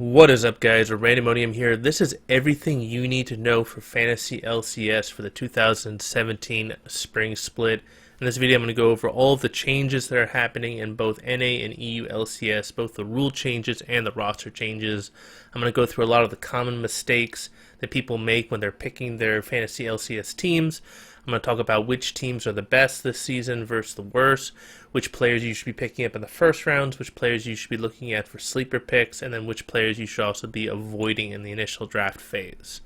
What is up, guys? Randomodium here. This is everything you need to know for Fantasy LCS for the 2017 Spring Split. In this video, I'm going to go over all of the changes that are happening in both NA and EU LCS, both the rule changes and the roster changes. I'm going to go through a lot of the common mistakes that people make when they're picking their Fantasy LCS teams. I'm going to talk about which teams are the best this season versus the worst, which players you should be picking up in the first rounds, which players you should be looking at for sleeper picks, and then which players you should also be avoiding in the initial draft phase.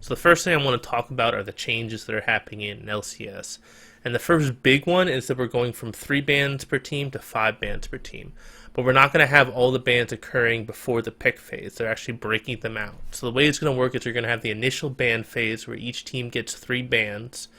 So the first thing I want to talk about are the changes that are happening in LCS. And the first big one is that we're going from 3 bans per team to 5 bans per team. But we're not going to have all the bans occurring before the pick phase. They're actually breaking them out. So the way it's going to work is you're going to have the initial ban phase where each team gets 3 bans.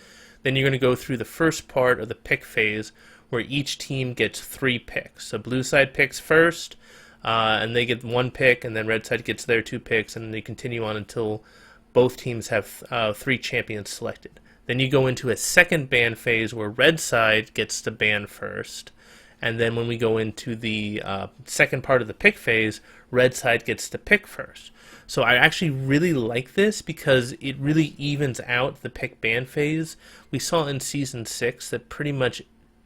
Then you're going to go through the first part of the pick phase where each team gets 3 picks. So blue side picks first, and they get 1 pick, and then red side gets their 2 picks, and then they continue on until both teams have 3 champions selected. Then you go into a second ban phase where red side gets to ban first, and then when we go into the second part of the pick phase, red side gets to pick first. So I actually really like this because it really evens out the pick ban phase. We saw in Season 6 that pretty much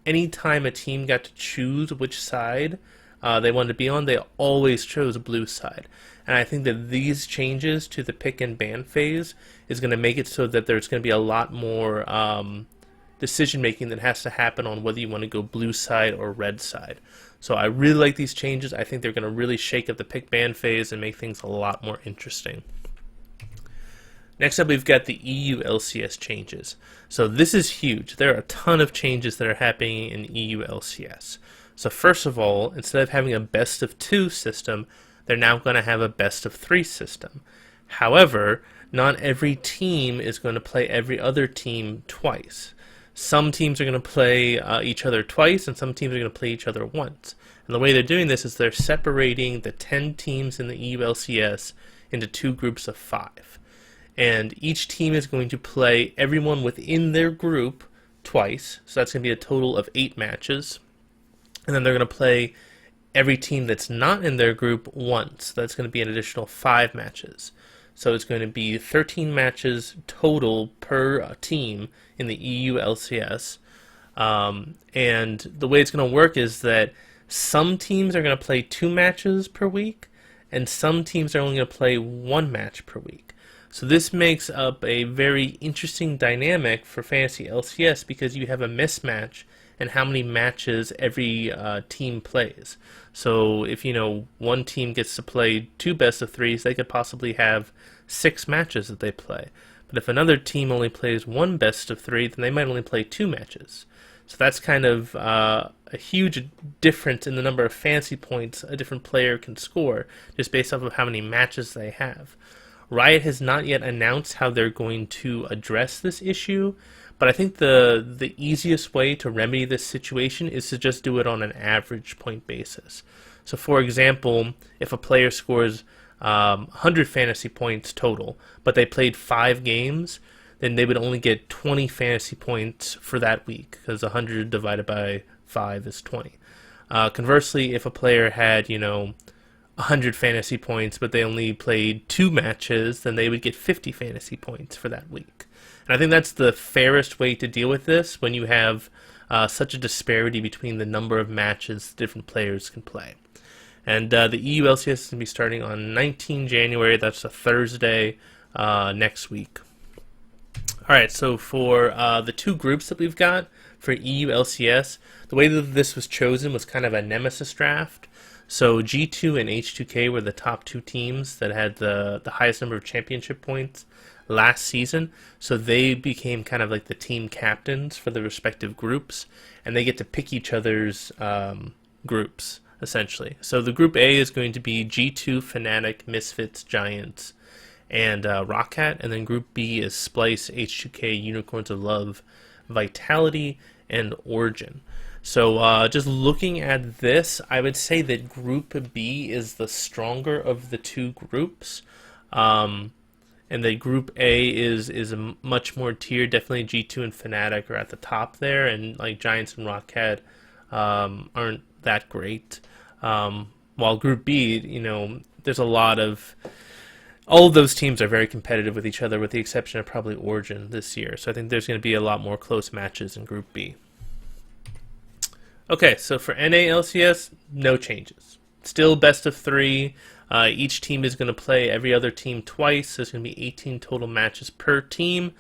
any time a team got to choose which side they wanted to be on, they always chose blue side. And I think that these changes to the pick and ban phase is going to make it so that there's going to be a lot more decision making that has to happen on whether you want to go blue side or red side. So I really like these changes. I think they're going to really shake up the pick ban phase and make things a lot more interesting. Next up, we've got the EULCS changes. So this is huge. There are a ton of changes that are happening in EULCS. So first of all, instead of having a best of 2 system, they're now going to have a best of 3 system. However, not every team is going to play every other team twice. Some teams are going to play each other twice, and some teams are going to play each other once. And the way they're doing this is they're separating the 10 teams in the EULCS into 2 groups of 5. And each team is going to play everyone within their group twice, so that's going to be a total of 8 matches. And then they're going to play every team that's not in their group once. That's going to be an additional 5 matches. So it's going to be 13 matches total per team in the EULCS. And the way it's going to work is that some teams are going to play 2 matches per week, and some teams are only going to play 1 match per week. So this makes up a very interesting dynamic for Fantasy LCS because you have a mismatch in how many matches every team plays. So if one team gets to play 2 best of 3s, they could possibly have 6 matches that they play. But if another team only plays 1 best of 3, then they might only play 2 matches. So that's kind of a huge difference in the number of fantasy points a different player can score just based off of how many matches they have. Riot has not yet announced how they're going to address this issue, but I think the easiest way to remedy this situation is to just do it on an average point basis. So for example, if a player scores 100 fantasy points total, but they played 5 games, then they would only get 20 fantasy points for that week, because 100 divided by 5 is 20. Conversely, if a player had, 100 fantasy points, but they only played 2 matches, then they would get 50 fantasy points for that week. And I think that's the fairest way to deal with this when you have such a disparity between the number of matches different players can play. And the EULCS is going to be starting on 19 January. That's a Thursday next week. Alright, so for the 2 groups that we've got for EULCS, the way that this was chosen was kind of a nemesis draft. So G2 and H2K were the top 2 teams that had the highest number of championship points last season, so they became kind of like the team captains for the respective groups, and they get to pick each other's groups, essentially. So the Group A is going to be G2, Fnatic, Misfits, Giants, and Rockcat, and then Group B is Splice, H2K, Unicorns of Love, Vitality, and Origin. So just looking at this, I would say that Group B is the stronger of the 2 groups. And the Group A is a much more tiered. Definitely G2 and Fnatic are at the top there, and like Giants and Rockcat aren't that great. While Group B, there's a lot of all of those teams are very competitive with each other, with the exception of probably Origin this year. So I think there's going to be a lot more close matches in Group B. Okay, so for NA LCS, no changes. Still best of 3. Each team is going to play every other team twice. There's going to be 18 total matches per team,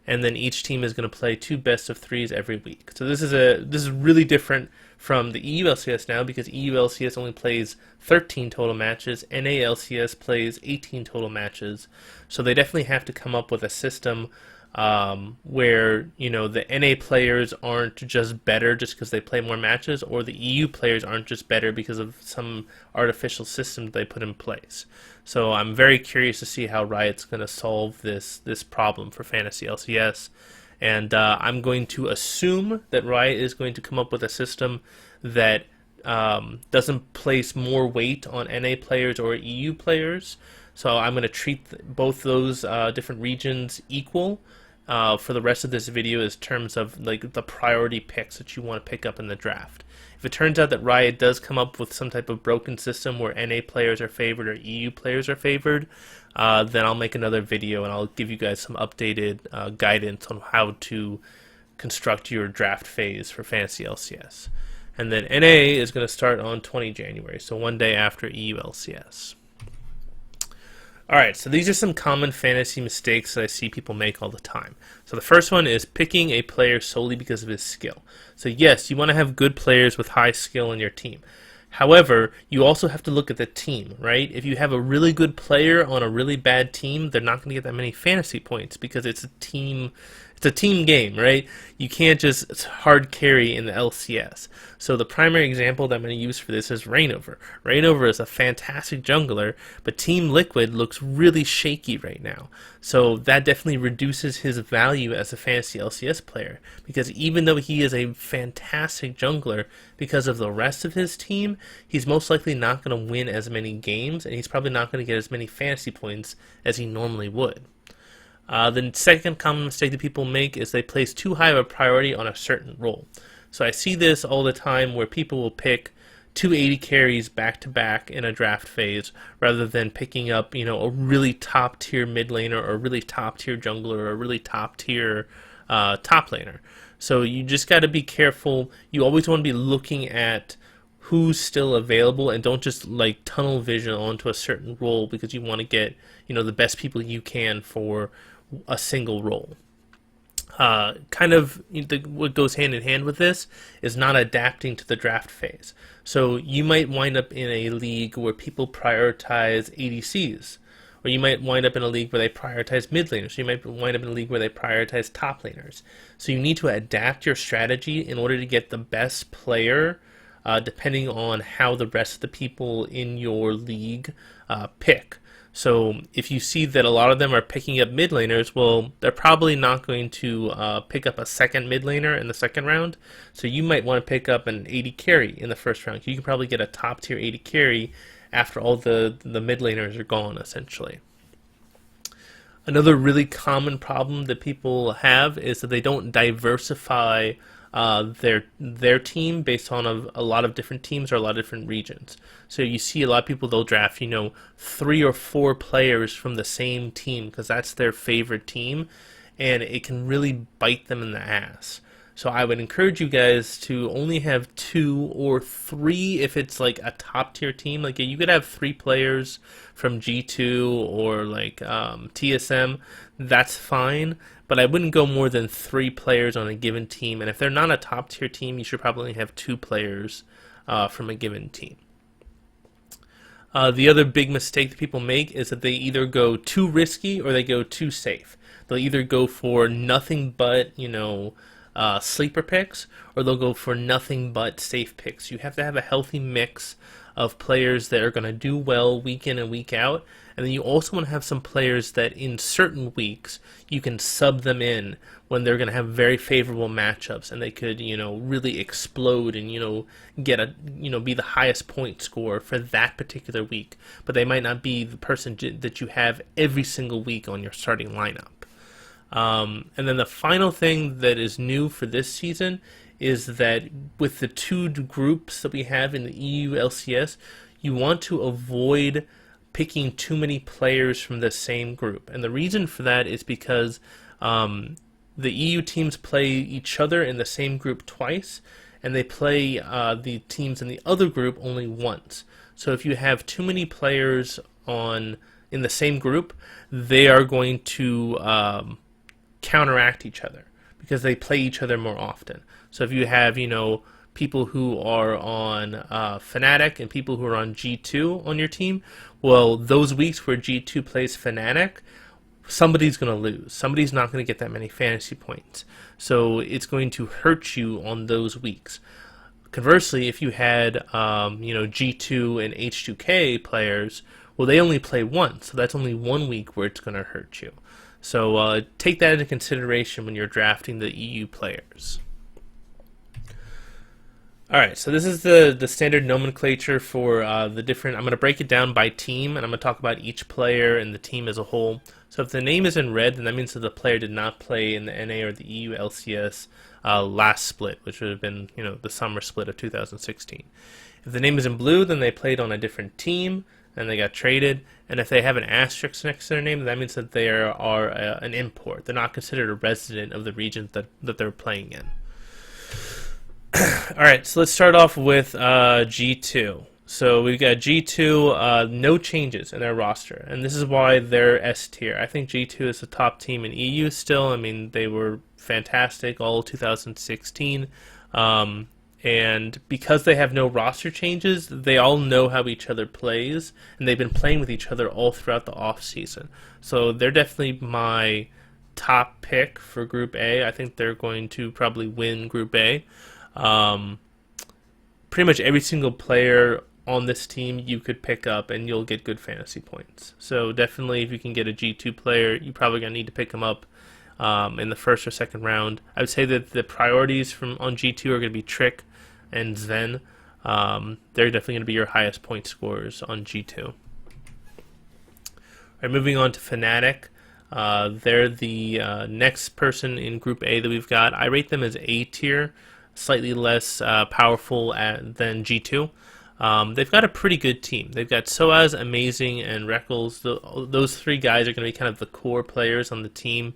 and then each team is going to play 2 best of 3s every week. So this is really different from the EULCS now, because EULCS only plays 13 total matches. NA LCS plays 18 total matches. So they definitely have to come up with a system where, you know, the NA players aren't just better just because they play more matches, or the EU players aren't just better because of some artificial system they put in place. So I'm very curious to see how Riot's going to solve this problem for Fantasy LCS. And I'm going to assume that Riot is going to come up with a system that doesn't place more weight on NA players or EU players. So I'm going to treat both those different regions equal for the rest of this video in terms of like the priority picks that you want to pick up in the draft. If it turns out that Riot does come up with some type of broken system where NA players are favored or EU players are favored, then I'll make another video and I'll give you guys some updated guidance on how to construct your draft phase for Fantasy LCS. And then NA is going to start on 20 January, so one day after EULCS. Alright, so these are some common fantasy mistakes that I see people make all the time. So the first one is picking a player solely because of his skill. So yes, you want to have good players with high skill in your team. However, you also have to look at the team, right? If you have a really good player on a really bad team, they're not going to get that many fantasy points because it's a team game, right? You can't just hard carry in the LCS. So the primary example that I'm going to use for this is Reignover. Reignover is a fantastic jungler, but Team Liquid looks really shaky right now. So that definitely reduces his value as a fantasy LCS player, because even though he is a fantastic jungler, because of the rest of his team, he's most likely not going to win as many games, and he's probably not going to get as many fantasy points as he normally would. The second common mistake that people make is they place too high of a priority on a certain role. So I see this all the time where people will pick 280 carries back to back in a draft phase rather than picking up, you know, a really top tier mid laner or a really top tier jungler or a really top tier top laner. So you just got to be careful. You always want to be looking at who's still available, and don't just like tunnel vision onto a certain role because you want to get, you know, the best people you can for a single role. What goes hand in hand with this is not adapting to the draft phase. So you might wind up in a league where people prioritize ADCs, or you might wind up in a league where they prioritize mid laners, or you might wind up in a league where they prioritize top laners. So you need to adapt your strategy in order to get the best player depending on how the rest of the people in your league pick. So if you see that a lot of them are picking up mid laners, well, they're probably not going to pick up a second mid laner in the second round. So you might want to pick up an 80 carry in the first round. You can probably get a top tier 80 carry after all the mid laners are gone, essentially. Another really common problem that people have is that they don't diversify their team based on a lot of different teams or a lot of different regions. So you see a lot of people, they'll draft, you know, 3 or 4 players from the same team because that's their favorite team, and it can really bite them in the ass. So I would encourage you guys to only have 2 or 3 if it's like a top tier team. Like you could have 3 players from G2 or like TSM, that's fine. But I wouldn't go more than 3 players on a given team. And if they're not a top tier team, you should probably have 2 players from a given team. The other big mistake that people make is that they either go too risky or they go too safe. They'll either go for nothing but, you know, sleeper picks, or they'll go for nothing but safe picks. You have to have a healthy mix of players that are going to do well week in and week out, and then you also want to have some players that in certain weeks you can sub them in when they're going to have very favorable matchups and they could, you know, really explode and, you know, get a, you know, be the highest point scorer for that particular week, but they might not be the person that you have every single week on your starting lineup. And then the final thing that is new for this season is that with the 2 groups that we have in the EULCS, you want to avoid picking too many players from the same group. And the reason for that is because the EU teams play each other in the same group twice, and they play the teams in the other group only once. So if you have too many players in the same group, they are going to counteract each other because they play each other more often. So if you have, people who are on Fnatic and people who are on G2 on your team, well, those weeks where G2 plays Fnatic, somebody's going to lose. Somebody's not going to get that many fantasy points. So it's going to hurt you on those weeks. Conversely, if you had, G2 and H2K players, well, they only play once, so that's only 1 week where it's going to hurt you. So take that into consideration when you're drafting the EU players. Alright, so this is the standard nomenclature for the different. I'm going to break it down by team, and I'm going to talk about each player and the team as a whole. So if the name is in red, then that means that the player did not play in the NA or the EULCS last split, which would have been, the summer split of 2016. If the name is in blue, then they played on a different team, and they got traded. And if they have an asterisk next to their name, that means that they are an import. They're not considered a resident of the region that they're playing in. Alright, so let's start off with G2. So we've got G2, no changes in their roster, and this is why they're S tier. I think G2 is the top team in EU still. I mean, they were fantastic all 2016. And because they have no roster changes, they all know how each other plays, and they've been playing with each other all throughout the off-season. So they're definitely my top pick for Group A. I think they're going to probably win Group A. Pretty much every single player on this team you could pick up and you'll get good fantasy points. So definitely if you can get a G2 player, you're probably going to need to pick them up in the first or second round. I would say that the priorities on G2 are going to be Trick and Zen. They're definitely going to be your highest point scorers on G2. All right, moving on to Fnatic. They're the next person in Group A that we've got. I rate them as A tier, slightly less powerful than G2. They've got a pretty good team. They've got Soaz, Amazing, and Reckles. Those three guys are going to be kind of the core players on the team.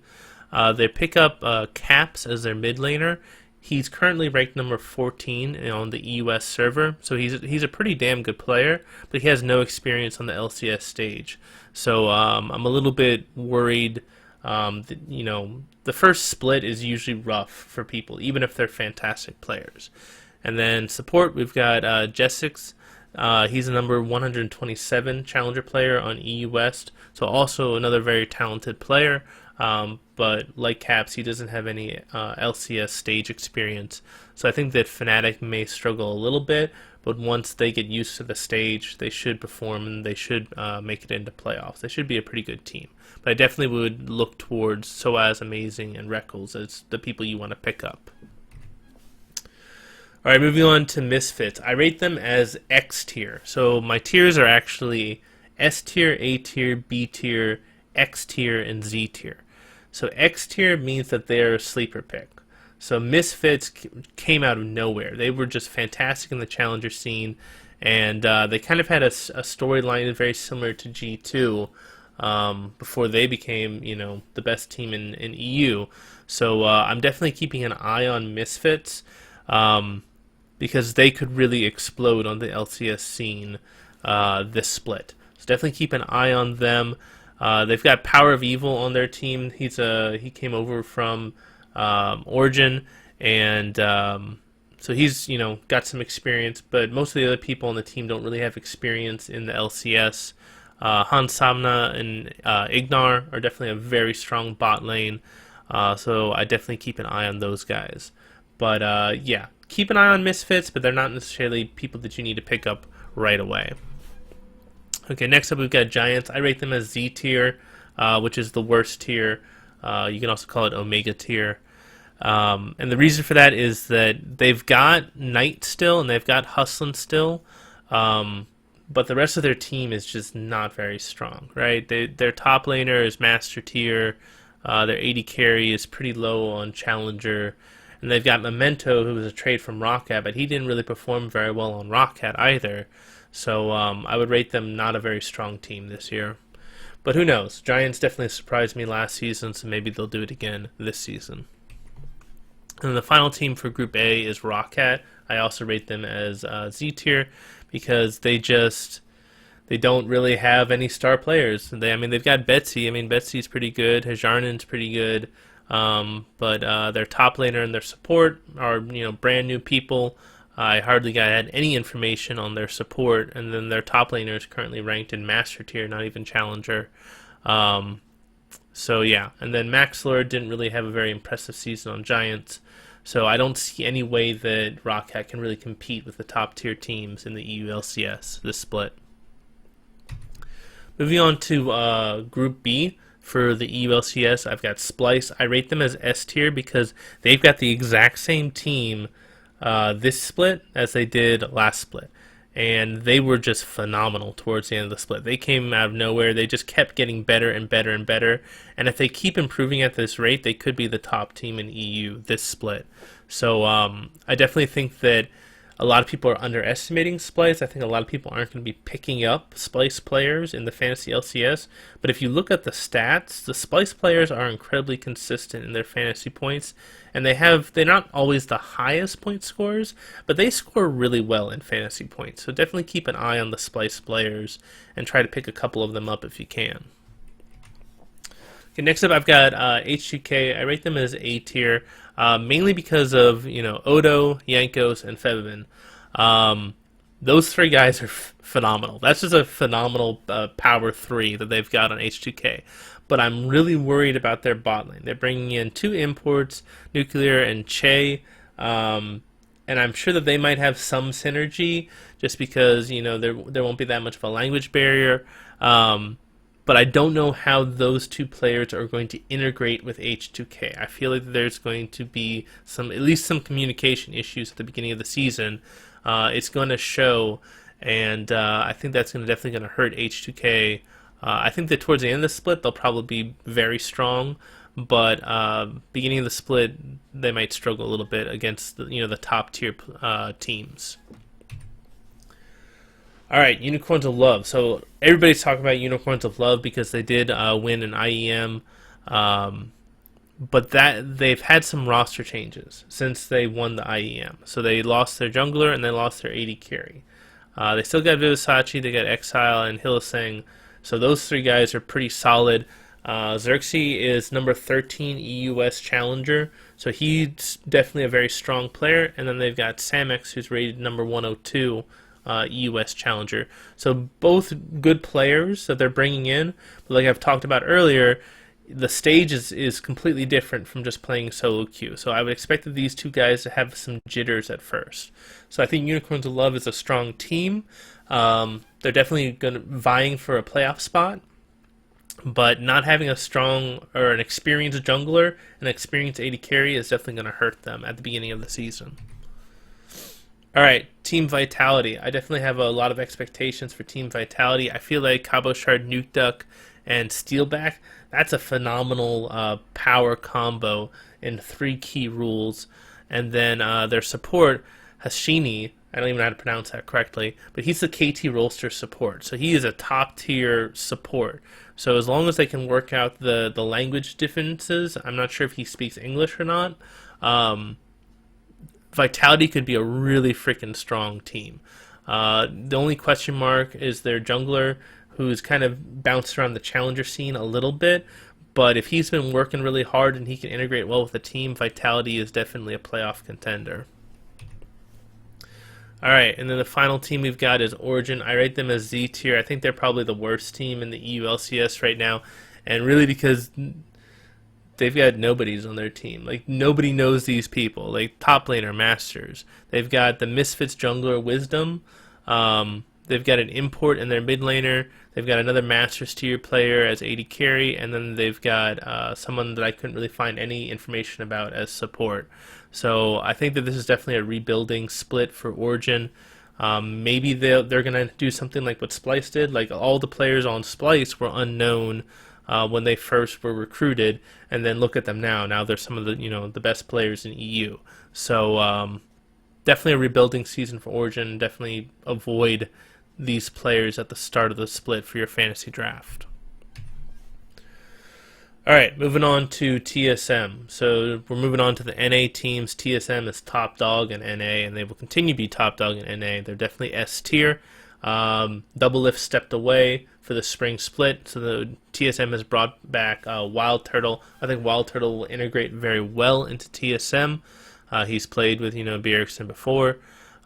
They pick up Caps as their mid laner. He's currently ranked number 14 on the US server, so he's a pretty damn good player, but he has no experience on the LCS stage. So I'm a little bit worried. The first split is usually rough for people, even if they're fantastic players. And then support, we've got Jessix. He's a number 127 challenger player on EU West, so also another very talented player. But like Caps, he doesn't have any LCS stage experience. So I think that Fnatic may struggle a little bit, but once they get used to the stage, they should perform and they should make it into playoffs. They should be a pretty good team. But I definitely would look towards Soaz, Amazing, and Reckles as the people you want to pick up. Alright, moving on to Misfits. I rate them as X tier. So my tiers are actually S tier, A tier, B tier, X tier, and Z tier. So X tier means that they're a sleeper pick. So Misfits came out of nowhere. They were just fantastic in the challenger scene, and they kind of had a storyline very similar to G2 before they became, the best team in EU. So I'm definitely keeping an eye on Misfits because they could really explode on the LCS scene this split. So definitely keep an eye on them. They've got Power of Evil on their team. He came over from Origin, and so he's got some experience. But most of the other people on the team don't really have experience in the LCS. Hans Samna and Ignar are definitely a very strong bot lane. So I definitely keep an eye on those guys. But yeah, keep an eye on Misfits, but they're not necessarily people that you need to pick up right away. Okay, next up we've got Giants. I rate them as Z tier, which is the worst tier. You can also call it Omega tier. And the reason for that is that they've got Knight still and they've got Hustlin still, but the rest of their team is just not very strong, right? Their top laner is Master tier, their AD carry is pretty low on Challenger, and they've got Memento, who was a trade from Roccat, but he didn't really perform very well on Roccat either. So I would rate them not a very strong team this year. But who knows? Giants definitely surprised me last season, so maybe they'll do it again this season. And the final team for Group A is Roccat. I also rate them as Z tier because they don't really have any star players. They've got Betsy. Betsy's pretty good. Hajarnen's pretty good. But their top laner and their support are brand new people. I hardly got any information on their support, and then their top laner is currently ranked in Master tier, not even Challenger. So yeah, and then Max Lord didn't really have a very impressive season on Giants, so I don't see any way that Roccat can really compete with the top tier teams in the EULCS this split. Moving on to Group B for the EULCS, I've got Splice. I rate them as S tier because they've got the exact same team this split as they did last split. And they were just phenomenal towards the end of the split. They came out of nowhere. They just kept getting better and better and better. And if they keep improving at this rate, they could be the top team in EU this split. So I definitely think that a lot of people are underestimating Splice. I think a lot of people aren't going to be picking up Splice players in the Fantasy LCS. But if you look at the stats, the Splice players are incredibly consistent in their fantasy points. And they're not always the highest point scorers, but they score really well in fantasy points. So definitely keep an eye on the Splice players and try to pick a couple of them up if you can. Okay, next up I've got H2K. I rate them as A tier, mainly because of Odo, Jankos, and Febvin. Those three guys are phenomenal. That's just a phenomenal power three that they've got on H2K. But I'm really worried about their bot lane. They're bringing in 2 imports, Nuclear and Che, and I'm sure that they might have some synergy just because there won't be that much of a language barrier. But I don't know how those 2 players are going to integrate with H2K. I feel like there's going to be at least some communication issues at the beginning of the season. It's going to show, and I think that's definitely going to hurt H2K. I think that towards the end of the split, they'll probably be very strong, but beginning of the split, they might struggle a little bit against the top tier teams. All right, Unicorns of Love. So everybody's talking about Unicorns of Love because they did win an IEM, but they've had some roster changes since they won the IEM. So they lost their jungler and they lost their AD carry. They still got Vivisachi, they got Exile, and Hylissang. So those 3 guys are pretty solid. Xerxes is number 13 EUS Challenger, so he's definitely a very strong player. And then they've got Samex, who's rated number 102 EUS Challenger. So both good players that they're bringing in, but like I've talked about earlier, the stage is completely different from just playing solo queue. So I would expect that these 2 guys to have some jitters at first. So I think Unicorns of Love is a strong team. They're definitely vying for a playoff spot, but not having a strong or an experienced jungler and experienced AD carry is definitely going to hurt them at the beginning of the season. All right, Team Vitality. I definitely have a lot of expectations for Team Vitality. I feel like Cabo Shard, Nuke Duck, and Steelback, that's a phenomenal power combo in 3 key rules. And then their support, Hashini, I don't even know how to pronounce that correctly, but he's the KT Rolster support. So he is a top tier support. So as long as they can work out the language differences, I'm not sure if he speaks English or not, Vitality could be a really freaking strong team. The only question mark is their jungler, who's kind of bounced around the challenger scene a little bit. But if he's been working really hard and he can integrate well with the team, Vitality is definitely a playoff contender. All right, and then the final team we've got is Origin. I rate them as Z tier. I think they're probably the worst team in the EULCS right now, and really because they've got nobodies on their team. Like, nobody knows these people. Like, top laner, Masters. They've got the Misfits jungler, Wisdom. They've got an import in their mid laner. They've got another Masters tier player as AD carry, and then they've got someone that I couldn't really find any information about as support. So I think that this is definitely a rebuilding split for Origin. Maybe they're going to do something like what Splice did. Like, all the players on Splice were unknown when they first were recruited, and then look at them now. Now they're some of the the best players in EU. So definitely a rebuilding season for Origin. Definitely avoid these players at the start of the split for your fantasy draft. Alright, moving on to TSM. So we're moving on to the NA teams. TSM is top dog in NA, and they will continue to be top dog in NA. They're definitely S tier. Double Lift stepped away for the spring split, so the TSM has brought back Wild Turtle. I think Wild Turtle will integrate very well into TSM. He's played with Bjergsen before.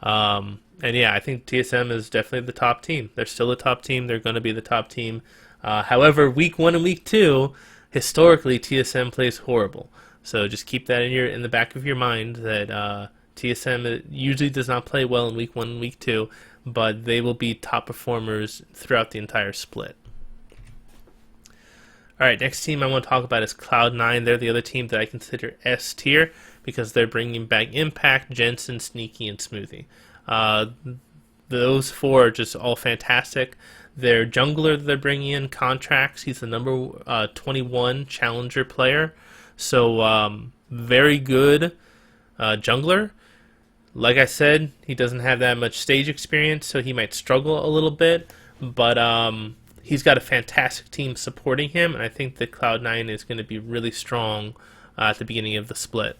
And yeah, I think TSM is definitely the top team. They're still the top team. They're going to be the top team. However, week 1 and week 2, historically, TSM plays horrible. So just keep that in the back of your mind that TSM usually does not play well in week 1 and week 2, but they will be top performers throughout the entire split. Alright, next team I want to talk about is Cloud9. They're the other team that I consider S tier because they're bringing back Impact, Jensen, Sneaky, and Smoothie. Those 4 are just all fantastic. Their jungler that they're bringing in, Contracts, he's the number 21 challenger player. So very good jungler. Like I said, he doesn't have that much stage experience, so he might struggle a little bit. But he's got a fantastic team supporting him, and I think that Cloud9 is going to be really strong at the beginning of the split.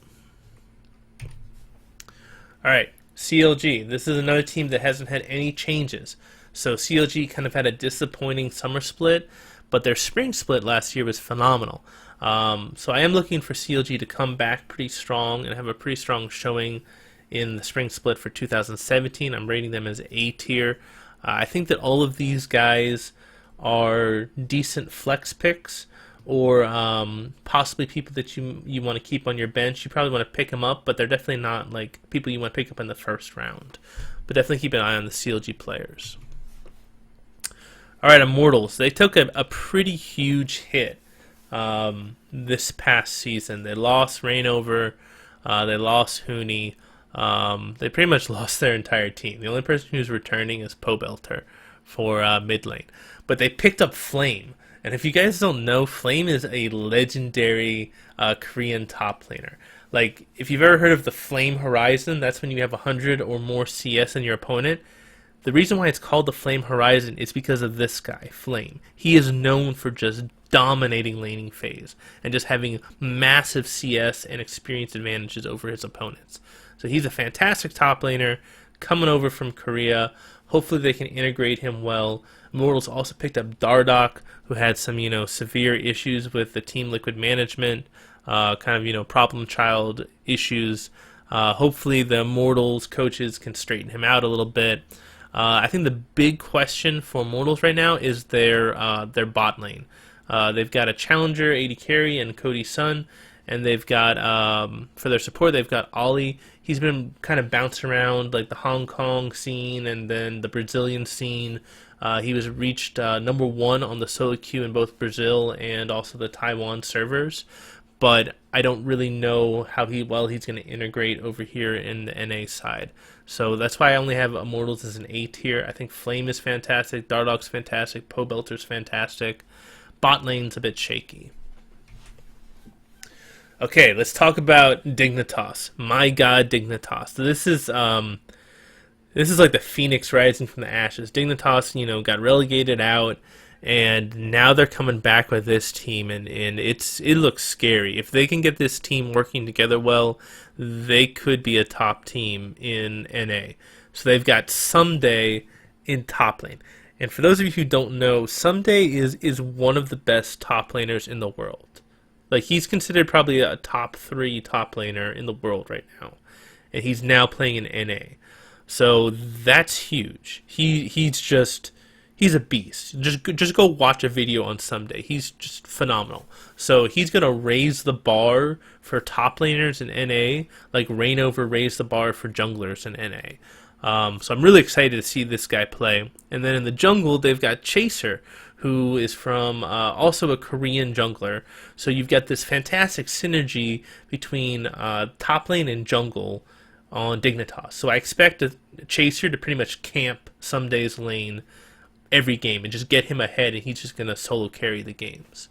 Alright, CLG. This is another team that hasn't had any changes. So CLG kind of had a disappointing summer split, but their spring split last year was phenomenal. So I am looking for CLG to come back pretty strong and have a pretty strong showing in the spring split for 2017. I'm rating them as A tier. I think that all of these guys are decent flex picks, or possibly people that you want to keep on your bench. You probably want to pick them up, but they're definitely not like people you want to pick up in the first round. But definitely keep an eye on the CLG players. Alright, Immortals. They took a pretty huge hit this past season. They lost Rainover, they lost Huni, they pretty much lost their entire team. The only person who's returning is Pobelter for mid lane. But they picked up Flame. And if you guys don't know, Flame is a legendary Korean top laner. Like, if you've ever heard of the Flame Horizon, that's when you have 100 or more CS in your opponent. The reason why it's called the Flame Horizon is because of this guy, Flame. He is known for just dominating laning phase and just having massive CS and experience advantages over his opponents. So he's a fantastic top laner coming over from Korea. Hopefully they can integrate him well. Immortals also picked up Dardoch, who had some, severe issues with the Team Liquid management, problem child issues. Hopefully the Immortals coaches can straighten him out a little bit. I think the big question for Immortals right now is their bot lane. They've got a challenger, AD Carry, and Cody Sun, and they've got, for their support, they've got Ollie. He's been kind of bouncing around like the Hong Kong scene and then the Brazilian scene. He was reached number 1 on the solo queue in both Brazil and also the Taiwan servers, but I don't really know how well he's going to integrate over here in the NA side. So that's why I only have Immortals as an A tier. I think Flame is fantastic, Dardoch's fantastic, Pobelter's fantastic. Bot lane's a bit shaky. Okay, let's talk about Dignitas. My God, Dignitas. So this is like the phoenix rising from the ashes. Dignitas, got relegated out, and now they're coming back with this team, and it looks scary. If they can get this team working together well, they could be a top team in NA. So they've got Someday in top lane. And for those of you who don't know, Someday is one of the best top laners in the world. Like, he's considered probably a top 3 top laner in the world right now. And he's now playing in NA. So that's huge. He's a beast. Just go watch a video on Someday. He's just phenomenal. So he's gonna raise the bar for top laners in NA, like Rainover raised the bar for junglers in NA. So I'm really excited to see this guy play. And then in the jungle, they've got Chaser, who is from also a Korean jungler. So you've got this fantastic synergy between top lane and jungle on Dignitas. So I expect a Chaser to pretty much camp Someday's lane every game and just get him ahead, and he's just going to solo carry the games.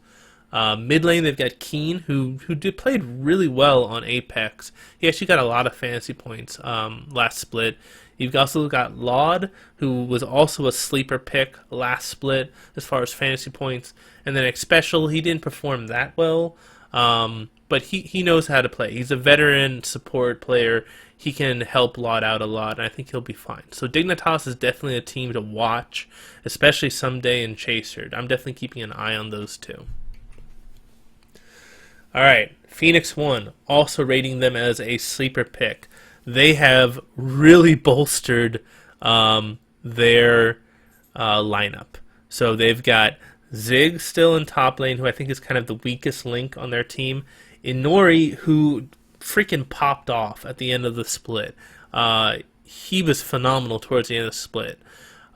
Mid lane, they've got Keen, who played really well on Apex. He actually got a lot of fantasy points last split. You've also got Laud, who was also a sleeper pick last split as far as fantasy points. And then Xpecial, he didn't perform that well, but he knows how to play. He's a veteran support player. He can help Laud out a lot, and I think he'll be fine. So Dignitas is definitely a team to watch, especially someday in Chaser. I'm definitely keeping an eye on those two. All right, PhoenixOne, also rating them as a sleeper pick. They have really bolstered their lineup. So they've got Zig still in top lane, who I think is kind of the weakest link on their team. Inori, who freaking popped off at the end of the split. He was phenomenal towards the end of the split.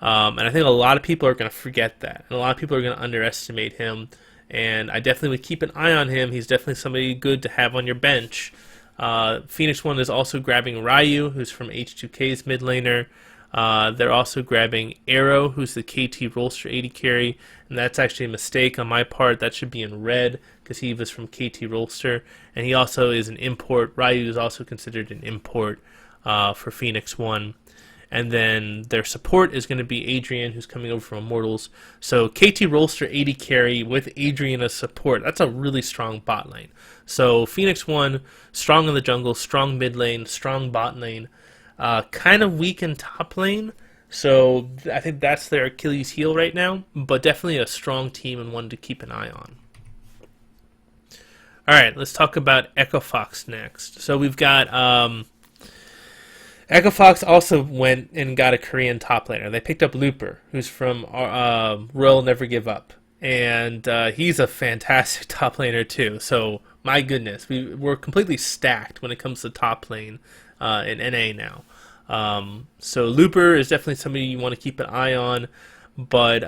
And I think a lot of people are going to forget that. And a lot of people are going to underestimate him. And I definitely would keep an eye on him. He's definitely somebody good to have on your bench. PhoenixOne is also grabbing Ryu, who's from H2K's mid laner. They're also grabbing Arrow, who's the KT Rolster 80 carry. And that's actually a mistake on my part. That should be in red because he was from KT Rolster. And he also is an import. Ryu is also considered an import for PhoenixOne. And then their support is going to be Adrian, who's coming over from Immortals. So KT Rolster 80 carry with Adrian as support. That's a really strong bot lane. So PhoenixOne, strong in the jungle, strong mid lane, strong bot lane. Kind of weak in top lane. So I think that's their Achilles heel right now. But definitely a strong team and one to keep an eye on. Alright, let's talk about Echo Fox next. So we've got... Echo Fox also went and got a Korean top laner. They picked up Looper, who's from Royal Never Give Up. And he's a fantastic top laner too. So, my goodness, we're completely stacked when it comes to top lane in NA now. So Looper is definitely somebody you want to keep an eye on. But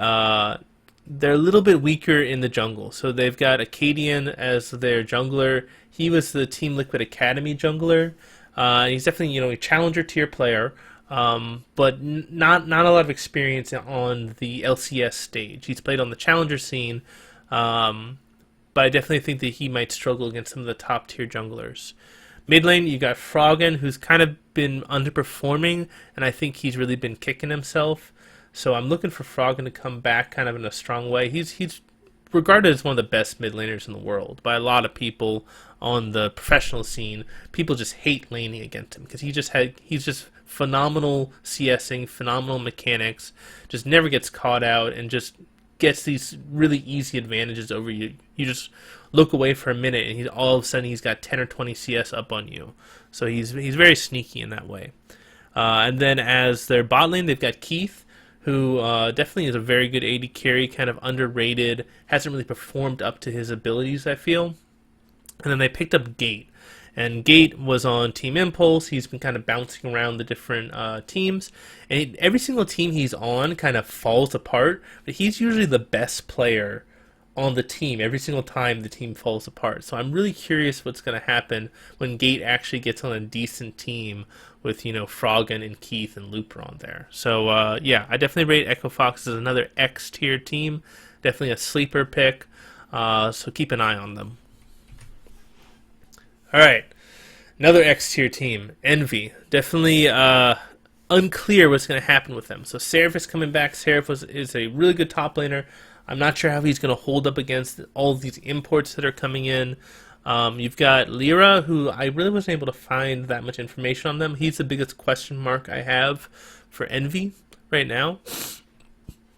they're a little bit weaker in the jungle. So they've got Acadian as their jungler. He was the Team Liquid Academy jungler. He's definitely, a challenger tier player, but not a lot of experience on the LCS stage. He's played on the challenger scene, but I definitely think that he might struggle against some of the top tier junglers. Mid lane, you got Froggen, who's kind of been underperforming, and I think he's really been kicking himself. So I'm looking for Froggen to come back kind of in a strong way. He's regarded as one of the best mid laners in the world by a lot of people on the professional scene. People just hate laning against him because he's just phenomenal CSing, phenomenal mechanics, just never gets caught out and just gets these really easy advantages over you. You just look away for a minute and all of a sudden he's got 10 or 20 CS up on you. So he's very sneaky in that way. And then as their bot lane, they've got Keith, who definitely is a very good AD carry, kind of underrated, hasn't really performed up to his abilities, I feel. And then they picked up Gate. And Gate was on Team Impulse. He's been kind of bouncing around the different teams. And every single team he's on kind of falls apart. But he's usually the best player on the team every single time the team falls apart. So I'm really curious what's going to happen when Gate actually gets on a decent team with, Froggen and Keith and Looper on there. So, yeah, I definitely rate Echo Fox as another X-tier team. Definitely a sleeper pick. So keep an eye on them. All right, another X-tier team, Envy. Definitely unclear what's going to happen with them. So Seraph is coming back. Seraph is a really good top laner. I'm not sure how he's going to hold up against all of these imports that are coming in. You've got Lyra, who I really wasn't able to find that much information on them. He's the biggest question mark I have for Envy right now.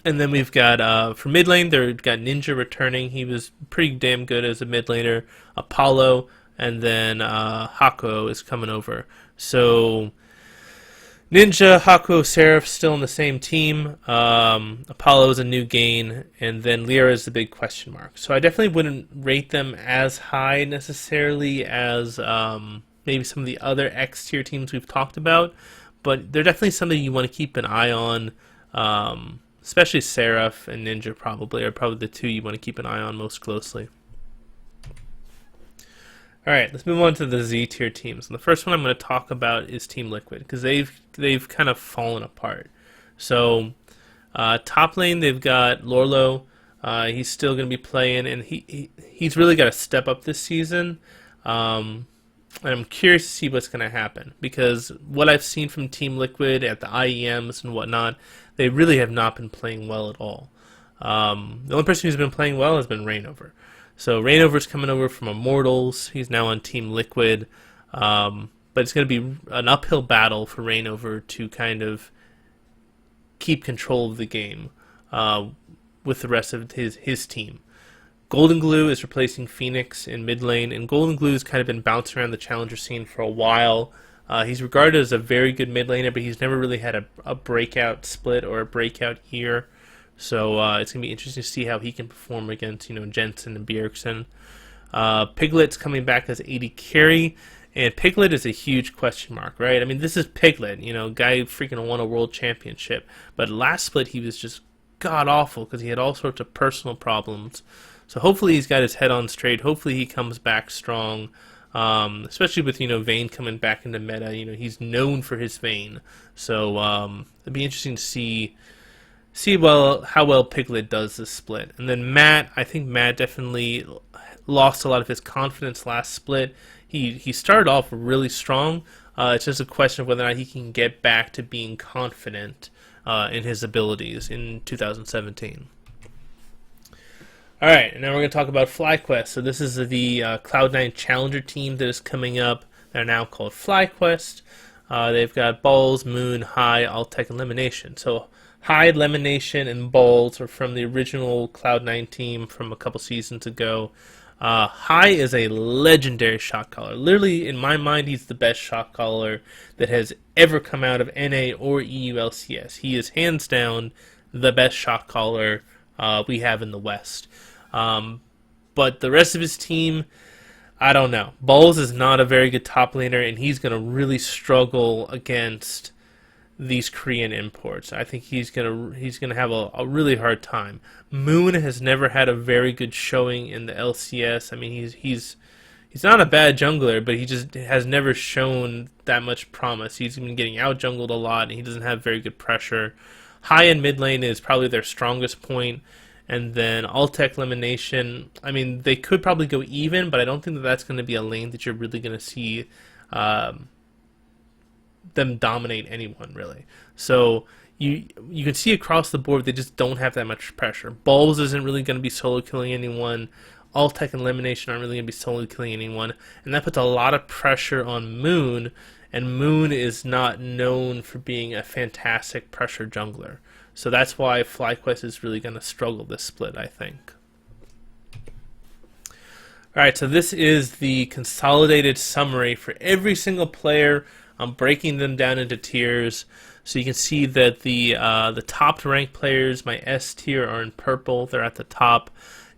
And then we've got, for mid lane, they've got Ninja returning. He was pretty damn good as a mid laner. Apollo, and then Hako is coming over. So Ninja, Hako, Seraph still on the same team. Apollo is a new gain, and then Lyra is the big question mark. So I definitely wouldn't rate them as high necessarily as maybe some of the other X-tier teams we've talked about, but they're definitely something you want to keep an eye on, especially Seraph and Ninja are probably the two you want to keep an eye on most closely. All right, let's move on to the Z-tier teams. And the first one I'm going to talk about is Team Liquid, because they've kind of fallen apart. So top lane, they've got Lorlo. He's still going to be playing, and he's really got to step up this season. And I'm curious to see what's going to happen, because what I've seen from Team Liquid at the IEMs and whatnot, they really have not been playing well at all. The only person who's been playing well has been Reignover. So Reignover's coming over from Immortals. He's now on Team Liquid. But it's going to be an uphill battle for Reignover to kind of keep control of the game with the rest of his team. Golden Glue is replacing Phoenix in mid lane, and Golden Glue has kind of been bouncing around the challenger scene for a while. He's regarded as a very good mid laner, but he's never really had a breakout split or a breakout year. So it's going to be interesting to see how he can perform against, Jensen and Bjergsen. Piglet's coming back as AD carry, and Piglet is a huge question mark, right? I mean, this is Piglet, guy freaking won a world championship. But last split, he was just god-awful because he had all sorts of personal problems. So hopefully he's got his head on straight. Hopefully he comes back strong, especially with, Vayne coming back into meta. He's known for his Vayne. So it'd be interesting to see how well Piglet does this split. And then Matt, I think Matt definitely lost a lot of his confidence last split. He started off really strong. It's just a question of whether or not he can get back to being confident in his abilities in 2017. Alright, and now we're going to talk about FlyQuest. So this is the Cloud9 Challenger team that is coming up. They're now called FlyQuest. They've got Balls, Moon, High, Altec, and Elimination. So High, Elimination, and Balls are from the original Cloud9 team from a couple seasons ago. High is a legendary shot caller. Literally, in my mind, he's the best shot caller that has ever come out of NA or EULCS. He is hands down the best shot caller we have in the West. But the rest of his team, I don't know. Balls is not a very good top laner, and he's going to really struggle against these Korean imports. I think he's gonna have a really hard time. Moon has never had a very good showing in the LCS. I mean, he's not a bad jungler, but he just has never shown that much promise. He's been getting out jungled a lot, and he doesn't have very good pressure. High and mid lane is probably their strongest point. And then Altec, Elimination, I mean, they could probably go even, but I don't think that that's going to be a lane that you're really going to see them dominate anyone, really. So you can see across the board they just don't have that much pressure. Balls isn't really going to be solo killing anyone. Altec and Elimination aren't really going to be solo killing anyone. And that puts a lot of pressure on Moon, and Moon is not known for being a fantastic pressure jungler. So that's why FlyQuest is really going to struggle this split, I think. Alright, so this is the consolidated summary for every single player. I'm breaking them down into tiers. So you can see that the top ranked players, my S tier, are in purple. They're at the top.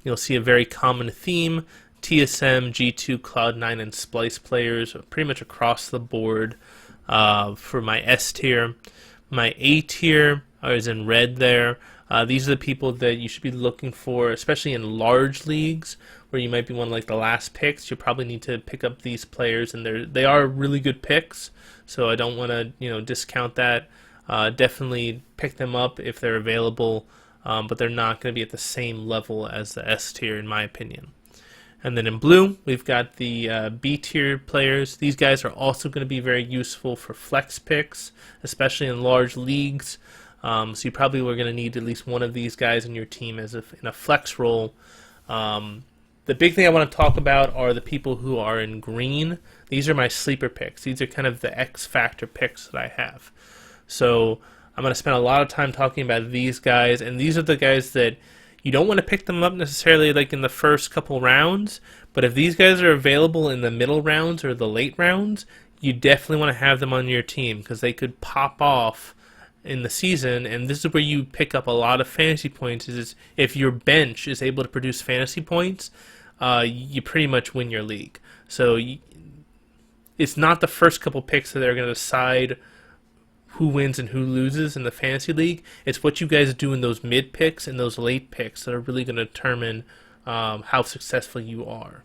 You'll see a very common theme. TSM, G2, Cloud9, and Splice players pretty much across the board for my S tier. My A tier is in red there. These are the people that you should be looking for, especially in large leagues where you might be one of like the last picks. You probably need to pick up these players, and they are really good picks. So I don't want to discount that. Definitely pick them up if they're available, but they're not going to be at the same level as the S tier in my opinion. And then in blue, we've got the B tier players. These guys are also going to be very useful for flex picks, especially in large leagues. So you probably are going to need at least one of these guys in your team in a flex role. The big thing I want to talk about are the people who are in green. These are my sleeper picks. These are kind of the X factor picks that I have. So I'm going to spend a lot of time talking about these guys, and these are the guys that you don't want to pick them up necessarily like in the first couple rounds, but if these guys are available in the middle rounds or the late rounds, you definitely want to have them on your team because they could pop off in the season, and this is where you pick up a lot of fantasy points. Is if your bench is able to produce fantasy points, you pretty much win your league. So it's not the first couple picks that are going to decide who wins and who loses in the fantasy league. It's what you guys do in those mid picks and those late picks that are really going to determine how successful you are.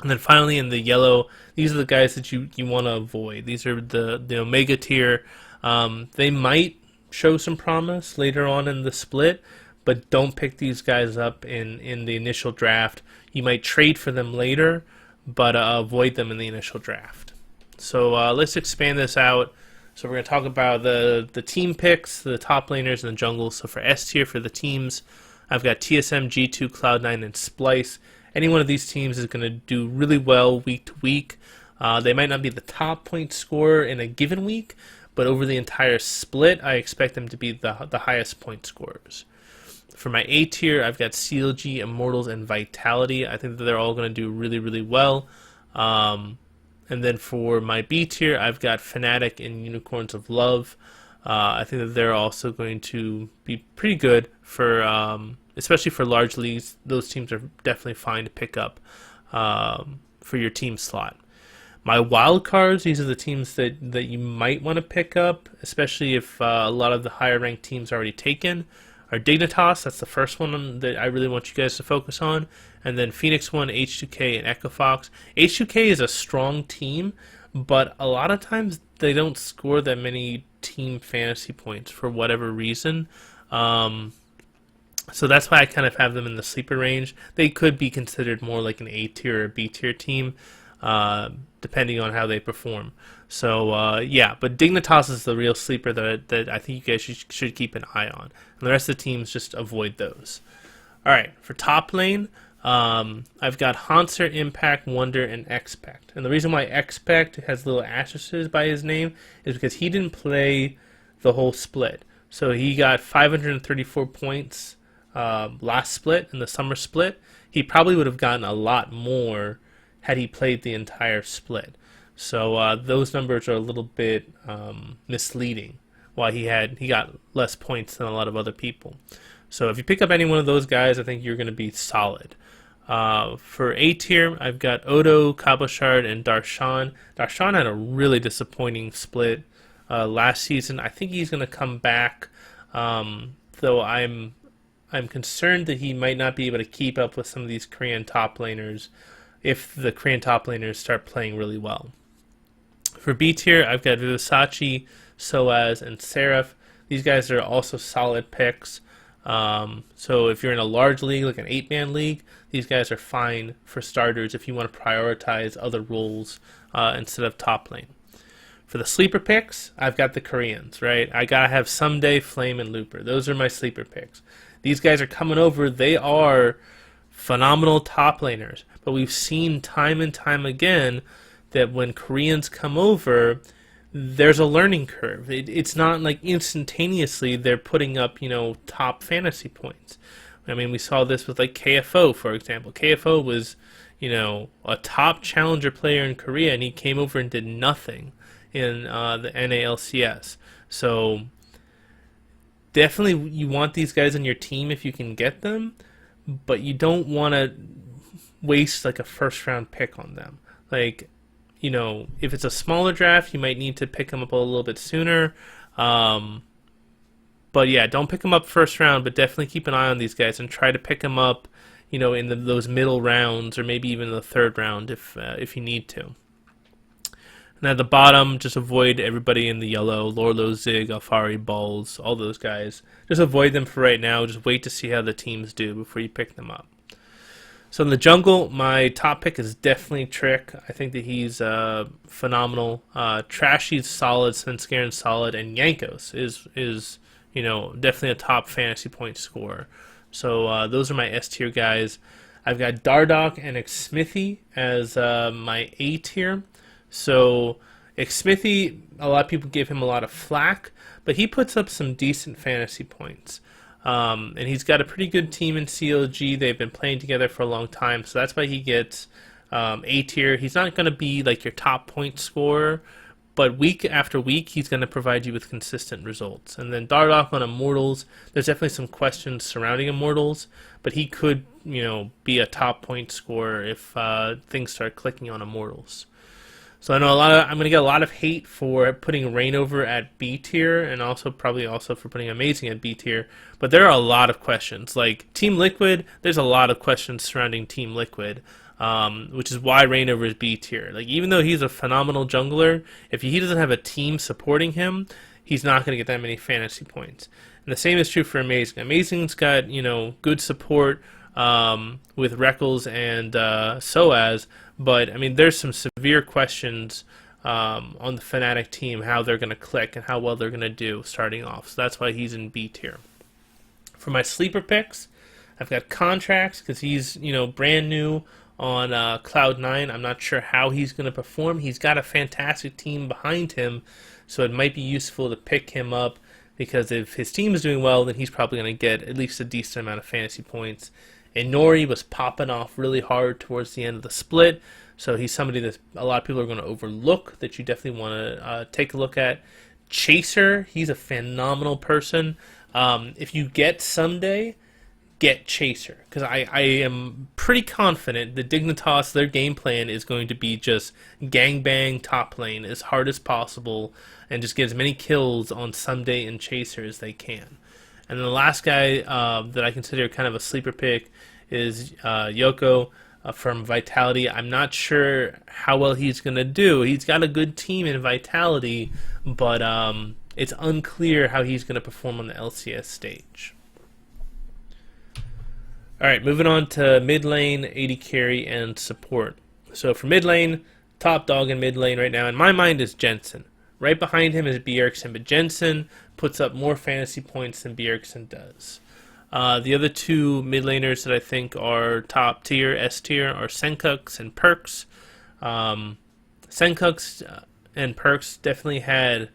And then finally in the yellow, these are the guys that you want to avoid. These are the Omega tier. They might show some promise later on in the split, but don't pick these guys up in the initial draft. You might trade for them later, but avoid them in the initial draft. So let's expand this out. So we're going to talk about the team picks, the top laners, and the jungle. So for S tier, for the teams, I've got TSM, G2, Cloud9, and Splice. Any one of these teams is going to do really well week to week. They might not be the top point scorer in a given week, but over the entire split, I expect them to be the highest point scorers. For my A tier, I've got CLG, Immortals, and Vitality. I think that they're all going to do really, really well. And then for my B tier, I've got Fnatic and Unicorns of Love. I think that they're also going to be pretty good for, especially for large leagues. Those teams are definitely fine to pick up for your team slot. My wild cards, these are the teams that you might want to pick up, especially if a lot of the higher ranked teams are already taken, are Dignitas. That's the first one that I really want you guys to focus on. And then PhoenixOne, H2K, and EchoFox. H2K is a strong team, but a lot of times they don't score that many team fantasy points for whatever reason. So that's why I kind of have them in the sleeper range. They could be considered more like an A tier or B tier team, depending on how they perform. So yeah, but Dignitas is the real sleeper that I think you guys should keep an eye on. And the rest of the teams, just avoid those. All right, for top lane, I've got Hanser, Impact, Wonder, and Expect. And the reason why Expect has little asterisks by his name is because he didn't play the whole split. So he got 534 points last split, in the summer split. He probably would have gotten a lot more had he played the entire split. So those numbers are a little bit misleading, why he got less points than a lot of other people. So if you pick up any one of those guys, I think you're going to be solid. For A tier, I've got Odo, Cabochard, and Darshan. Darshan had a really disappointing split last season. I think he's going to come back, though I'm concerned that he might not be able to keep up with some of these Korean top laners if the Korean top laners start playing really well. For B tier, I've got Vivasachi, Soaz, and Seraph. These guys are also solid picks. So if you're in a large league, like an 8-man league, these guys are fine for starters if you want to prioritize other roles instead of top lane. For the sleeper picks, I've got the Koreans, right? I gotta have Someday, Flame, and Looper. Those are my sleeper picks. These guys are coming over. They are phenomenal top laners. But we've seen time and time again that when Koreans come over, there's a learning curve. It's not like instantaneously they're putting up, top fantasy points. I mean, we saw this with like KFO, for example. KFO was, a top challenger player in Korea, and he came over and did nothing in the NALCS. So definitely you want these guys on your team if you can get them, but you don't want to waste like a first round pick on them. Like, if it's a smaller draft, you might need to pick them up a little bit sooner. But yeah, don't pick them up first round, but definitely keep an eye on these guys and try to pick them up, in those middle rounds or maybe even the third round if you need to. And at the bottom, just avoid everybody in the yellow, Lorlo, Zig, Alfari, Balls, all those guys. Just avoid them for right now. Just wait to see how the teams do before you pick them up. So in the jungle, my top pick is definitely Trick. I think that he's phenomenal. Trashy's solid, Svenskaren's solid, and Yankos is definitely a top fantasy point scorer. So those are my S tier guys. I've got Dardoch and Xmithy as my A tier. So Xmithy, a lot of people give him a lot of flack, but he puts up some decent fantasy points. And he's got a pretty good team in CLG. They've been playing together for a long time, so that's why he gets A tier. He's not going to be like your top point scorer, but week after week, he's going to provide you with consistent results. And then Dardoch on Immortals, there's definitely some questions surrounding Immortals, but he could, be a top point scorer if things start clicking on Immortals. So I know I'm going to get a lot of hate for putting Reignover at B tier, and probably for putting Amazing at B tier. But there are a lot of questions. Like Team Liquid, there's a lot of questions surrounding Team Liquid, which is why Reignover is B tier. Like even though he's a phenomenal jungler, if he doesn't have a team supporting him, he's not going to get that many fantasy points. And the same is true for Amazing. Amazing's got good support. with Reckles and Soaz, but I mean, there's some severe questions on the Fnatic team, how they're going to click and how well they're going to do starting off. So that's why he's in B tier. For my sleeper picks, I've got Contracts because he's brand new on Cloud9. I'm not sure how he's going to perform. He's got a fantastic team behind him, so it might be useful to pick him up because if his team is doing well, then he's probably going to get at least a decent amount of fantasy points. And Nori was popping off really hard towards the end of the split, so he's somebody that a lot of people are going to overlook that you definitely want to take a look at. Chaser, he's a phenomenal person. If you get Someday, get Chaser, because I am pretty confident the Dignitas, their game plan is going to be just gangbang top lane as hard as possible and just get as many kills on Someday and Chaser as they can. And then the last guy that I consider kind of a sleeper pick is Yoko from Vitality. I'm not sure how well he's going to do. He's got a good team in Vitality, but it's unclear how he's going to perform on the LCS stage. Alright, moving on to mid lane, AD carry, and support. So for mid lane, top dog in mid lane right now, in my mind, is Jensen. Right behind him is Bjergsen, but Jensen puts up more fantasy points than Bjergsen does. The other two mid laners that I think are top tier, S tier, are Senkux and Perks. Senkux and Perks definitely had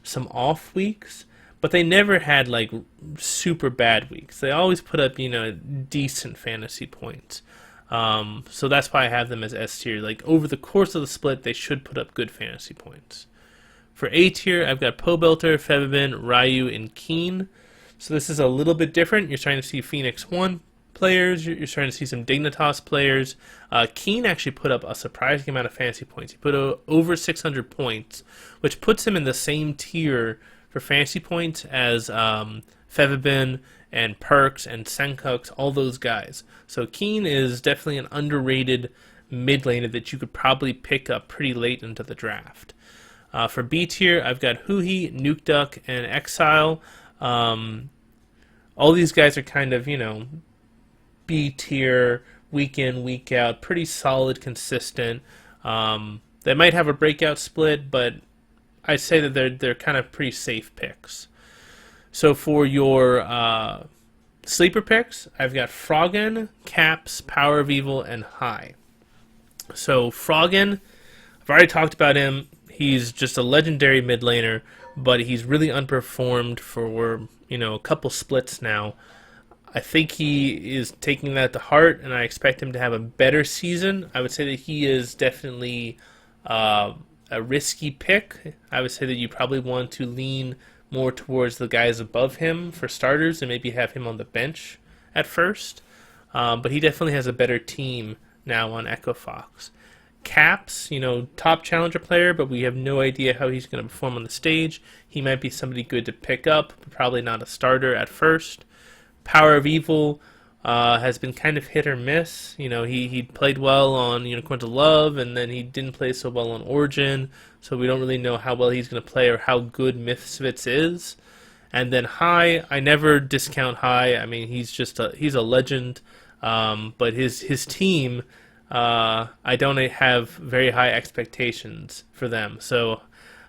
some off weeks, but they never had like super bad weeks. They always put up, decent fantasy points. So that's why I have them as S tier. Like over the course of the split, they should put up good fantasy points. For A tier, I've got Pobelter, Fevabin, Ryu, and Keen. So this is a little bit different. You're starting to see PhoenixOne players. You're starting to see some Dignitas players. Keen actually put up a surprising amount of fantasy points. He put over 600 points, which puts him in the same tier for fantasy points as Fevabin and Perks and Senkux, all those guys. So Keen is definitely an underrated mid laner that you could probably pick up pretty late into the draft. For B tier, I've got Huhi, Nukeduck, and Exile. All these guys are kind of, B tier, week in, week out, pretty solid, consistent. They might have a breakout split, but I'd say that they're kind of pretty safe picks. So for your sleeper picks, I've got Froggen, Caps, Power of Evil, and High. So Froggen, I've already talked about him. He's just a legendary mid laner, but he's really underperformed for a couple splits now. I think he is taking that to heart, and I expect him to have a better season. I would say that he is definitely a risky pick. I would say that you probably want to lean more towards the guys above him for starters and maybe have him on the bench at first. But he definitely has a better team now on Echo Fox. Caps, top challenger player, but we have no idea how he's going to perform on the stage. He might be somebody good to pick up, but probably not a starter at first. Power of Evil has been kind of hit or miss. He played well on Unicorns of Love, and then he didn't play so well on Origin, so we don't really know how well he's going to play or how good Misfits is. And then High, I never discount High. I mean, he's a legend, but his team, I don't have very high expectations for them. So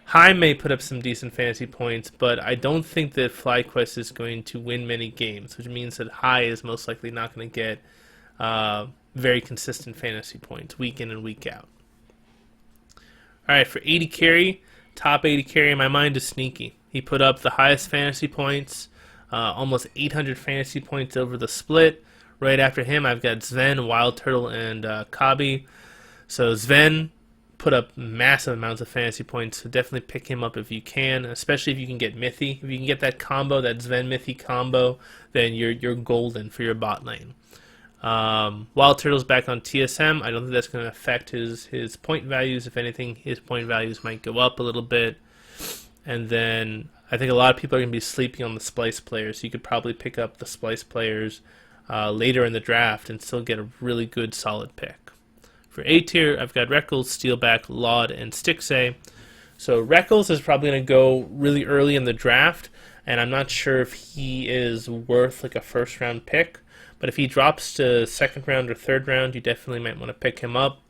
High may put up some decent fantasy points, but I don't think that FlyQuest is going to win many games, which means that High is most likely not going to get very consistent fantasy points week in and week out. Alright, for 80 carry, top 80 carry in my mind is Sneaky. He put up the highest fantasy points, almost 800 fantasy points over the split. Right after him, I've got Sven, Wild Turtle, and Kabi. So Sven put up massive amounts of fantasy points, so definitely pick him up if you can, especially if you can get Mithy. If you can get that combo, that Sven-Mithy combo, then you're golden for your bot lane. Wild Turtle's back on TSM. I don't think that's going to affect his point values. If anything, his point values might go up a little bit. And then I think a lot of people are going to be sleeping on the Splice players, so you could probably pick up the Splice players later in the draft and still get a really good solid pick. For A tier, I've got Reckles, Steelback, Laud, and Stixxay. So Reckles is probably going to go really early in the draft, and I'm not sure if he is worth like a first round pick, but if he drops to second round or third round, you definitely might want to pick him up.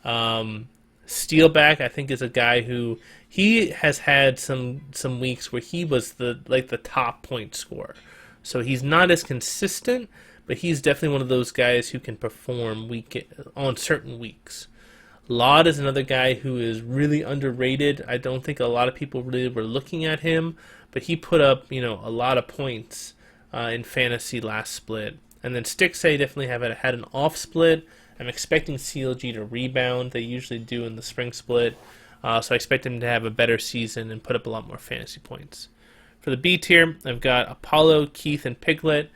Steelback, I think, is a guy who he has had some weeks where he was the top point scorer. So he's not as consistent, but he's definitely one of those guys who can perform on certain weeks. Laud is another guy who is really underrated. I don't think a lot of people really were looking at him, but he put up, a lot of points in fantasy last split. And then Stixay definitely had an off split. I'm expecting CLG to rebound. They usually do in the spring split. So I expect him to have a better season and put up a lot more fantasy points. For the B tier, I've got Apollo, Keith, and Piglet.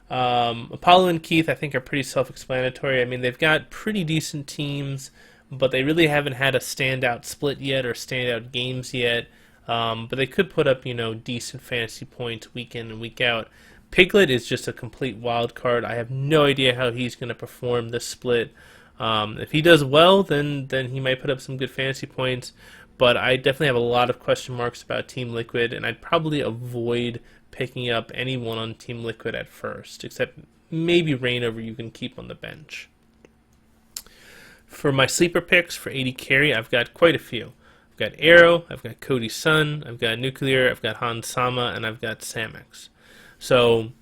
Apollo and Keith, I think, are pretty self-explanatory. I mean, they've got pretty decent teams, but they really haven't had a standout split yet or standout games yet. But they could put up, decent fantasy points week in and week out. Piglet is just a complete wild card. I have no idea how he's going to perform this split. If he does well, then he might put up some good fantasy points. But I definitely have a lot of question marks about Team Liquid, and I'd probably avoid picking up anyone on Team Liquid at first, except maybe Reignover you can keep on the bench. For my sleeper picks for AD carry, I've got quite a few. I've got Arrow, I've got Cody Sun, I've got Nuclear, I've got Han Sama, and I've got Samix. So,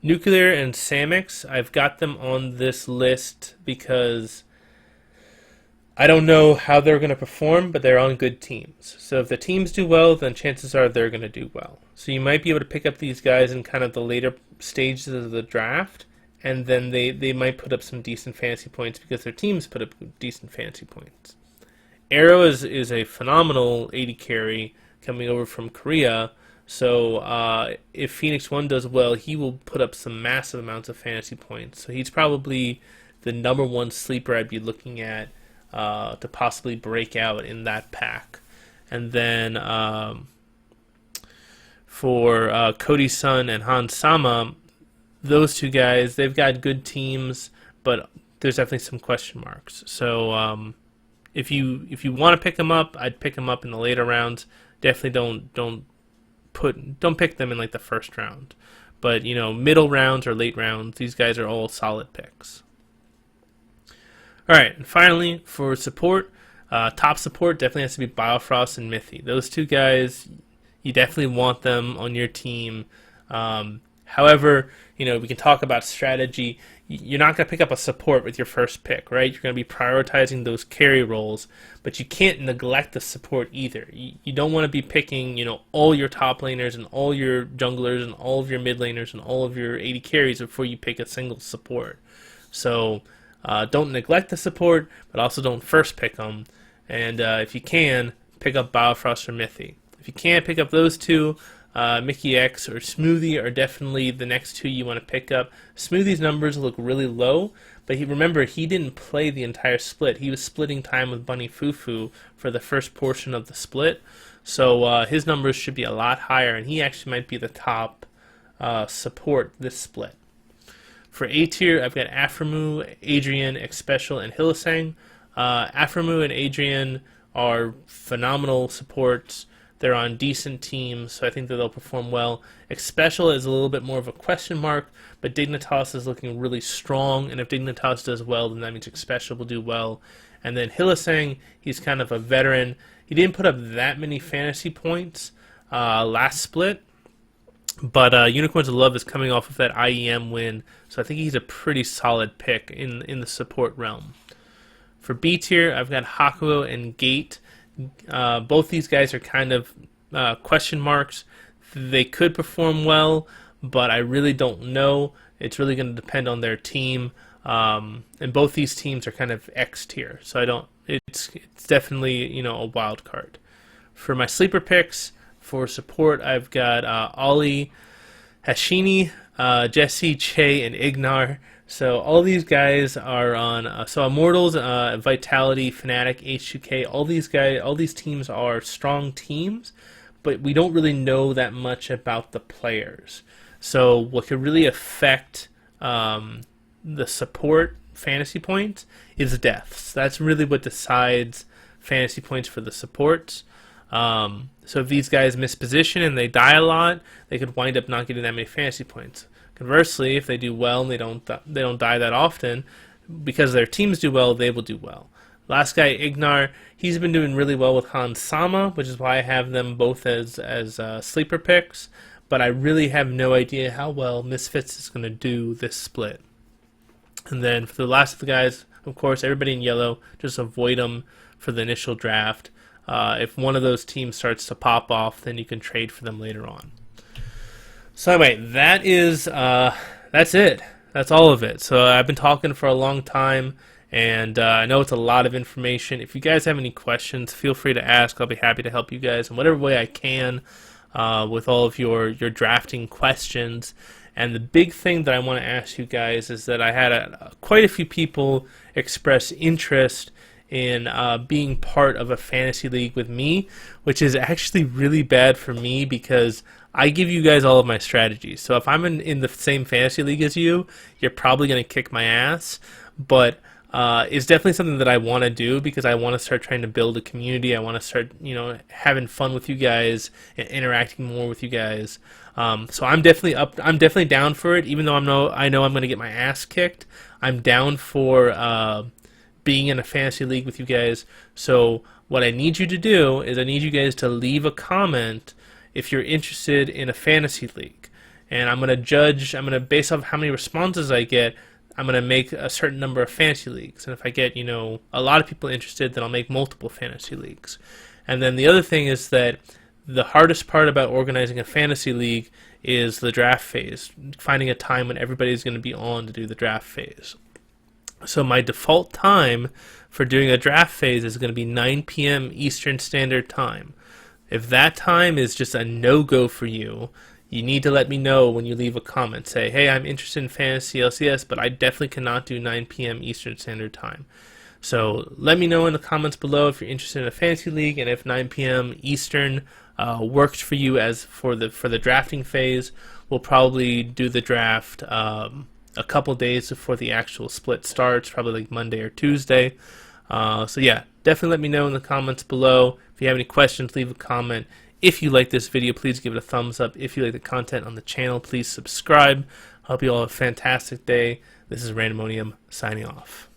Nuclear and Samix, I've got them on this list because I don't know how they're going to perform, but they're on good teams. So if the teams do well, then chances are they're going to do well. So you might be able to pick up these guys in kind of the later stages of the draft, and then they might put up some decent fantasy points because their teams put up decent fantasy points. Arrow is a phenomenal AD carry coming over from Korea. So if PhoenixOne does well, he will put up some massive amounts of fantasy points. So he's probably the number one sleeper I'd be looking at to possibly break out in that pack. And then for Cody Sun and Han Sama, those two guys, they've got good teams, but there's definitely some question marks. So if you want to pick them up, I'd pick them up in the later rounds. Definitely don't pick them in like the first round. But middle rounds or late rounds, these guys are all solid picks. Alright, and finally, for support, top support definitely has to be Biofrost and Mithy. Those two guys, you definitely want them on your team. However, we can talk about strategy. You're not going to pick up a support with your first pick, right? You're going to be prioritizing those carry roles, but you can't neglect the support either. You don't want to be picking, all your top laners and all your junglers and all of your mid laners and all of your AD carries before you pick a single support. So don't neglect the support, but also don't first pick them. And if you can, pick up Biofrost or Mithy. If you can't pick up those two, Mickey X or Smoothie are definitely the next two you want to pick up. Smoothie's numbers look really low, but remember, he didn't play the entire split. He was splitting time with Bunny Fufu for the first portion of the split, so his numbers should be a lot higher, and he actually might be the top support this split. For A tier, I've got Aframu, Adrian, Xpecial, and Hylissang. Aframu and Adrian are phenomenal supports. They're on decent teams, so I think that they'll perform well. Xpecial is a little bit more of a question mark, but Dignitas is looking really strong, and if Dignitas does well, then that means Xpecial will do well. And then Hylissang, he's kind of a veteran. He didn't put up that many fantasy points last split, but Unicorns of Love is coming off of that IEM win, so I think he's a pretty solid pick in the support realm. For B tier, I've got Hakuo and Gate. Both these guys are kind of question marks. They could perform well, but I really don't know. It's really going to depend on their team, and both these teams are kind of X tier, so it's definitely a wild card. For my sleeper picks for support, I've got Ollie, Hashini, Jesse, Che, and Ignar. So all these guys are on. So Immortals, Vitality, Fnatic, H2K. All these teams are strong teams, but we don't really know that much about the players. So what could really affect the support fantasy points is deaths. That's really what decides fantasy points for the supports. So if these guys miss position and they die a lot, they could wind up not getting that many fantasy points. Conversely, if they do well and they don't die that often, because their teams do well, they will do well. Last guy, Ignar, he's been doing really well with Han Sama, which is why I have them both as sleeper picks. But I really have no idea how well Misfits is going to do this split. And then for the last of the guys, of course, everybody in yellow, just avoid them for the initial draft. If one of those teams starts to pop off, then you can trade for them later on. So anyway, that's it. That's all of it. So I've been talking for a long time, and I know it's a lot of information. If you guys have any questions, feel free to ask. I'll be happy to help you guys in whatever way I can with all of your drafting questions. And the big thing that I want to ask you guys is that I had quite a few people express interest in being part of a fantasy league with me, which is actually really bad for me because I give you guys all of my strategies. So if I'm in the same fantasy league as you, you're probably going to kick my ass. But it's definitely something that I want to do because I want to start trying to build a community. I want to start, having fun with you guys and interacting more with you guys. So I'm definitely down for it. Even though I know I'm going to get my ass kicked, I'm down for being in a fantasy league with you guys. So what I need you to do is I need you guys to leave a comment if you're interested in a fantasy league. And I'm going to base off how many responses I get, I'm going to make a certain number of fantasy leagues. And if I get, a lot of people interested, then I'll make multiple fantasy leagues. And then the other thing is that the hardest part about organizing a fantasy league is the draft phase, finding a time when everybody's going to be on to do the draft phase. So my default time for doing a draft phase is going to be 9 p.m. Eastern Standard Time. If that time is just a no-go for you, you need to let me know when you leave a comment. Say, hey, I'm interested in Fantasy LCS, but I definitely cannot do 9 p.m. Eastern Standard Time. So let me know in the comments below if you're interested in a fantasy league, and if 9 p.m. Eastern works for you as for the drafting phase. We'll probably do the draft a couple days before the actual split starts, probably like Monday or Tuesday. So yeah, definitely let me know in the comments below. If you have any questions, leave a comment. If you like this video, please give it a thumbs up. If you like the content on the channel, please subscribe. I hope you all have a fantastic day. This is Randomonium signing off.